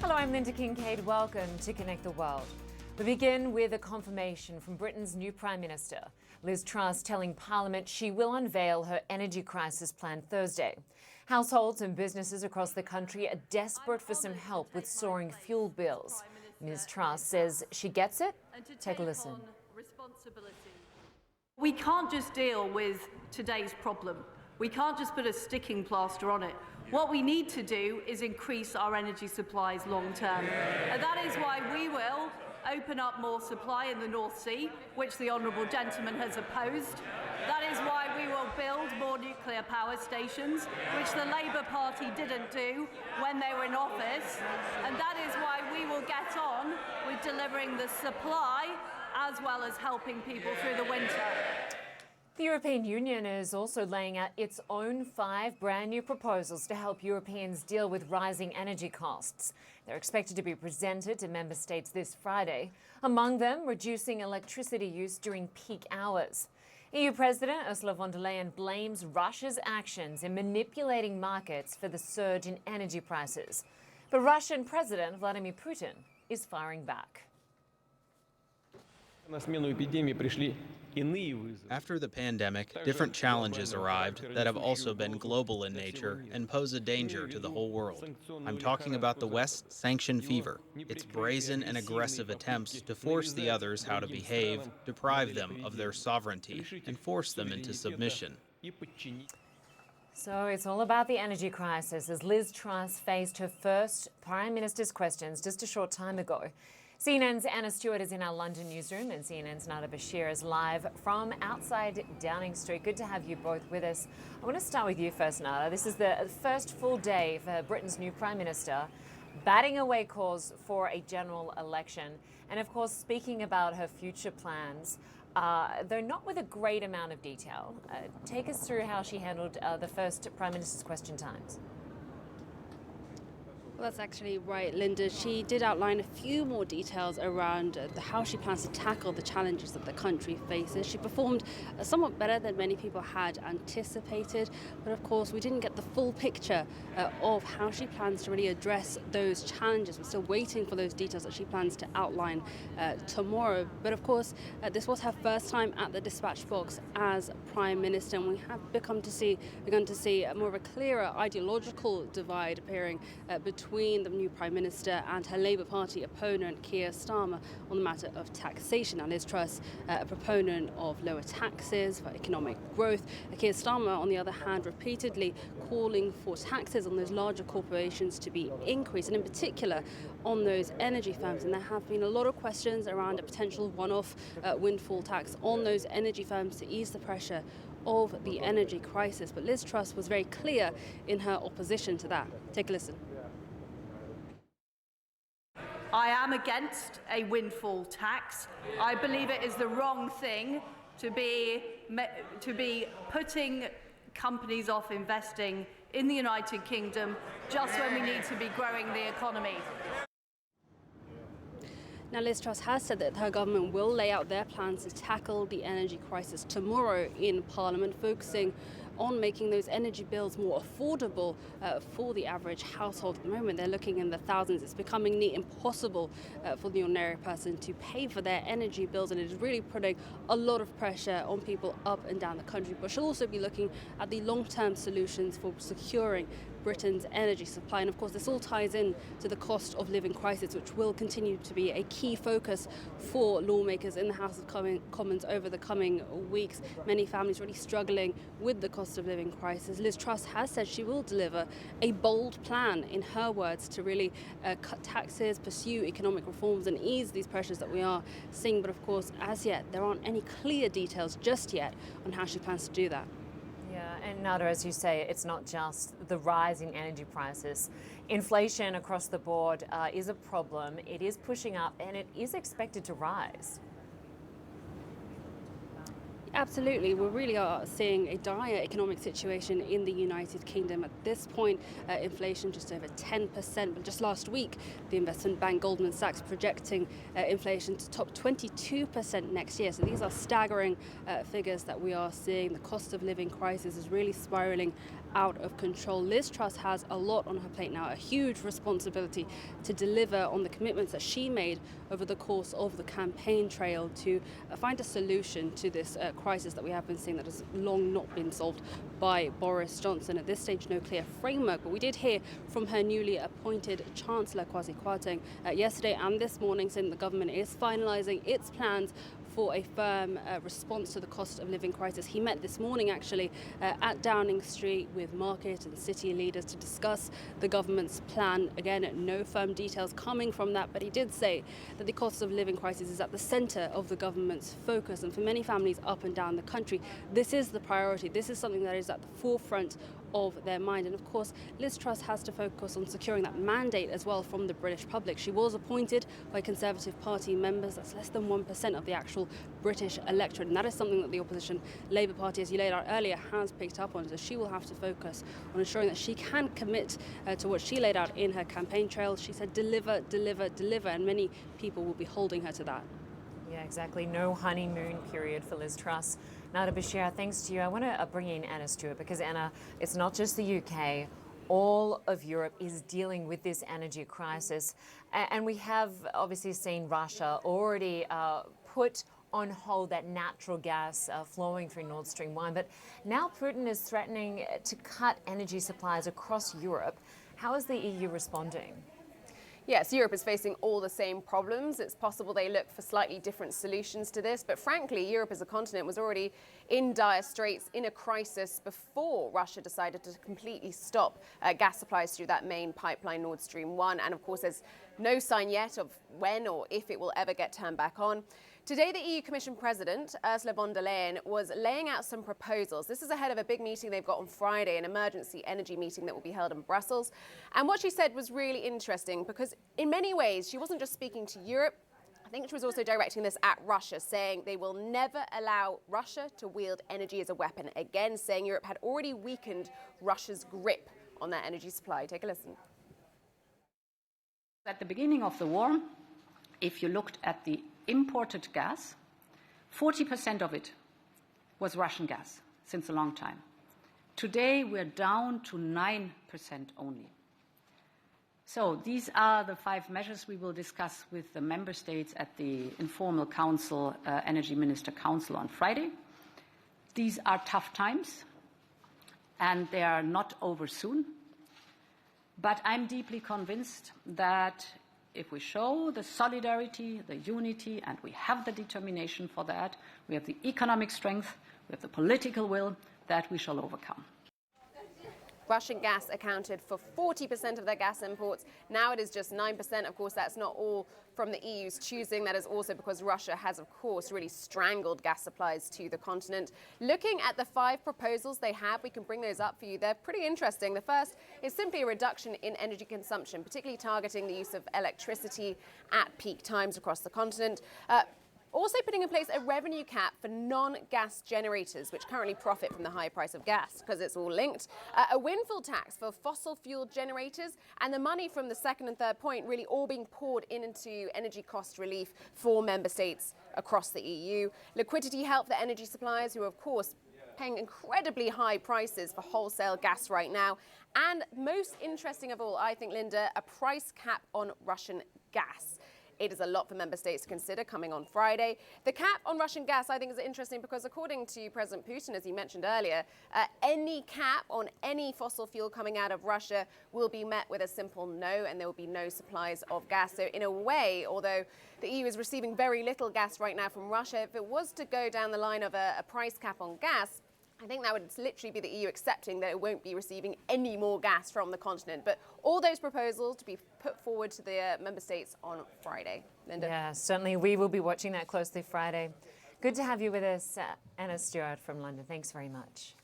Hello, I'm Linda Kincaid. Welcome to Connect the World. We begin with a confirmation from Britain's new Prime Minister, Liz Truss, telling Parliament she will unveil her energy crisis plan Thursday. Households and businesses across the country are desperate for some help with soaring fuel bills. Ms. Truss says she gets it. Take a listen. We can't just deal with today's problem. We can't just put a sticking plaster on it. What we need to do is increase our energy supplies long term. And that is why we will open up more supply in the North Sea, which the Honourable Gentleman has opposed. That is why we will build more nuclear power stations, which the Labour Party didn't do when they were in office. And that is why we will get on with delivering the supply as well as helping people through the winter. The European Union is also laying out its own 5 brand new proposals to help Europeans deal with rising energy costs. They're expected to be presented to member states this Friday. Among them, reducing electricity use during peak hours. EU President Ursula von der Leyen blames Russia's actions in manipulating markets for the surge in energy prices. But Russian President Vladimir Putin is firing back. After the pandemic, different challenges arrived that have also been global in nature and pose a danger to the whole world. I'm talking about the West's sanction fever, its brazen and aggressive attempts to force the others how to behave, deprive them of their sovereignty, and force them into submission. So it's all about the energy crisis as Liz Truss faced her first Prime Minister's questions just a short time ago. CNN's Anna Stewart is in our London newsroom and CNN's Nada Bashir is live from outside Downing Street. Good to have you both with us. I want to start with you first, Nada. This is the first full day for Britain's new Prime Minister, batting away calls for a general election. And of course, speaking about her future plans, though not with a great amount of detail. Take us through how she handled the first Prime Minister's question times. Well, that's actually right, Linda. She did outline a few more details around how she plans to tackle the challenges that the country faces. She performed somewhat better than many people had anticipated, but of course we didn't get the full picture of how she plans to really address those challenges. We're still waiting for those details that she plans to outline tomorrow. But of course, this was her first time at the dispatch box as Prime Minister, and we have begun to see more of a clearer ideological divide appearing between the new Prime Minister and her Labour Party opponent Keir Starmer on the matter of taxation. Now, Liz Truss, a proponent of lower taxes for economic growth. Keir Starmer, on the other hand, repeatedly calling for taxes on those larger corporations to be increased, and in particular on those energy firms. And there have been a lot of questions around a potential one-off windfall tax on those energy firms to ease the pressure of the energy crisis. But Liz Truss was very clear in her opposition to that. Take a listen. I am against a windfall tax. I believe it is the wrong thing to be putting companies off investing in the United Kingdom just when we need to be growing the economy. Now, Liz Truss has said that her government will lay out their plans to tackle the energy crisis tomorrow in Parliament, focusing on making those energy bills more affordable for the average household. At the moment, they're looking in the thousands. It's becoming nearly impossible for the ordinary person to pay for their energy bills, and it is really putting a lot of pressure on people up and down the country. But she'll also be looking at the long-term solutions for securing Britain's energy supply. And of course, this all ties in to the cost of living crisis, which will continue to be a key focus for lawmakers in the House of Commons over the coming weeks. Many families really struggling with the cost of living crisis. Liz Truss has said she will deliver a bold plan, in her words, to really cut taxes, pursue economic reforms and ease these pressures that we are seeing. But of course, as yet, there aren't any clear details just yet on how she plans to do that. Yeah, and Nada, as you say, it's not just the rising energy prices. Inflation across the board is a problem. It is pushing up and it is expected to rise. Absolutely. We really are seeing a dire economic situation in the United Kingdom. At this point, inflation just over 10%. But just last week, the investment bank Goldman Sachs projecting inflation to top 22% next year. So these are staggering figures that we are seeing. The cost of living crisis is really spiraling out of control. Liz Truss has a lot on her plate now, a huge responsibility to deliver on the commitments that she made over the course of the campaign trail to find a solution to this crisis that we have been seeing that has long not been solved by Boris Johnson. At this stage, no clear framework, but we did hear from her newly appointed Chancellor, Kwasi Kwarteng, yesterday and this morning, saying the government is finalising its plans for a firm response to the cost of living crisis. He met this morning actually at Downing Street with market and city leaders to discuss the government's plan. Again, no firm details coming from that, but he did say that the cost of living crisis is at the centre of the government's focus, and for many families up and down the country, this is the priority. This is something that is at the forefront of their mind. And of course, Liz Truss has to focus on securing that mandate as well from the British public. She was appointed by Conservative Party members. That's less than 1% of the actual British electorate. And that is something that the opposition Labour Party, as you laid out earlier, has picked up on. So she will have to focus on ensuring that she can commit to what she laid out in her campaign trail. She said, deliver, deliver, deliver. And many people will be holding her to that. Yeah, exactly. No honeymoon period for Liz Truss. Nada Bashir, thanks to you. I want to bring in Anna Stewart because, Anna, it's not just the UK. All of Europe is dealing with this energy crisis. And we have obviously seen Russia already put on hold that natural gas flowing through Nord Stream 1. But now Putin is threatening to cut energy supplies across Europe. How is the EU responding? Yes, Europe is facing all the same problems. It's possible they look for slightly different solutions to this, but frankly, Europe as a continent was already in dire straits, in a crisis before Russia decided to completely stop gas supplies through that main pipeline, Nord Stream 1. And of course, there's no sign yet of when or if it will ever get turned back on. Today, the EU Commission President, Ursula von der Leyen, was laying out some proposals. This is ahead of a big meeting they've got on Friday, an emergency energy meeting that will be held in Brussels. And what she said was really interesting because in many ways, she wasn't just speaking to Europe. I think she was also directing this at Russia, saying they will never allow Russia to wield energy as a weapon. Again, saying Europe had already weakened Russia's grip on their energy supply. Take a listen. At the beginning of the war, if you looked at the imported gas, 40% of it was Russian gas since a long time. Today, we're down to 9% only. So these are the 5 measures we will discuss with the member states at the informal council, Energy Minister Council on Friday. These are tough times, and they are not over soon. But I'm deeply convinced that if we show the solidarity, the unity, and we have the determination for that, we have the economic strength, we have the political will, that we shall overcome. Russian gas accounted for 40% of their gas imports. Now it is just 9%. Of course, that's not all from the EU's choosing. That is also because Russia has, of course, really strangled gas supplies to the continent. Looking at the 5 proposals they have, we can bring those up for you. They're pretty interesting. The first is simply a reduction in energy consumption, particularly targeting the use of electricity at peak times across the continent. Also putting in place a revenue cap for non-gas generators, which currently profit from the high price of gas, because it's all linked. A windfall tax for fossil fuel generators, and the money from the second and third point really all being poured into energy cost relief for member states across the EU. Liquidity help for energy suppliers who are, of course, paying incredibly high prices for wholesale gas right now. And most interesting of all, I think, Linda, a price cap on Russian gas. It is a lot for member states to consider coming on Friday. The cap on Russian gas, I think, is interesting because according to President Putin, as you mentioned earlier, any cap on any fossil fuel coming out of Russia will be met with a simple no, and there will be no supplies of gas. So in a way, although the EU is receiving very little gas right now from Russia, if it was to go down the line of a price cap on gas, I think that would literally be the EU accepting that it won't be receiving any more gas from the continent. But all those proposals to be put forward to the member states on Friday. Linda? Yeah, certainly we will be watching that closely Friday. Good to have you with us, Anna Stewart from London. Thanks very much.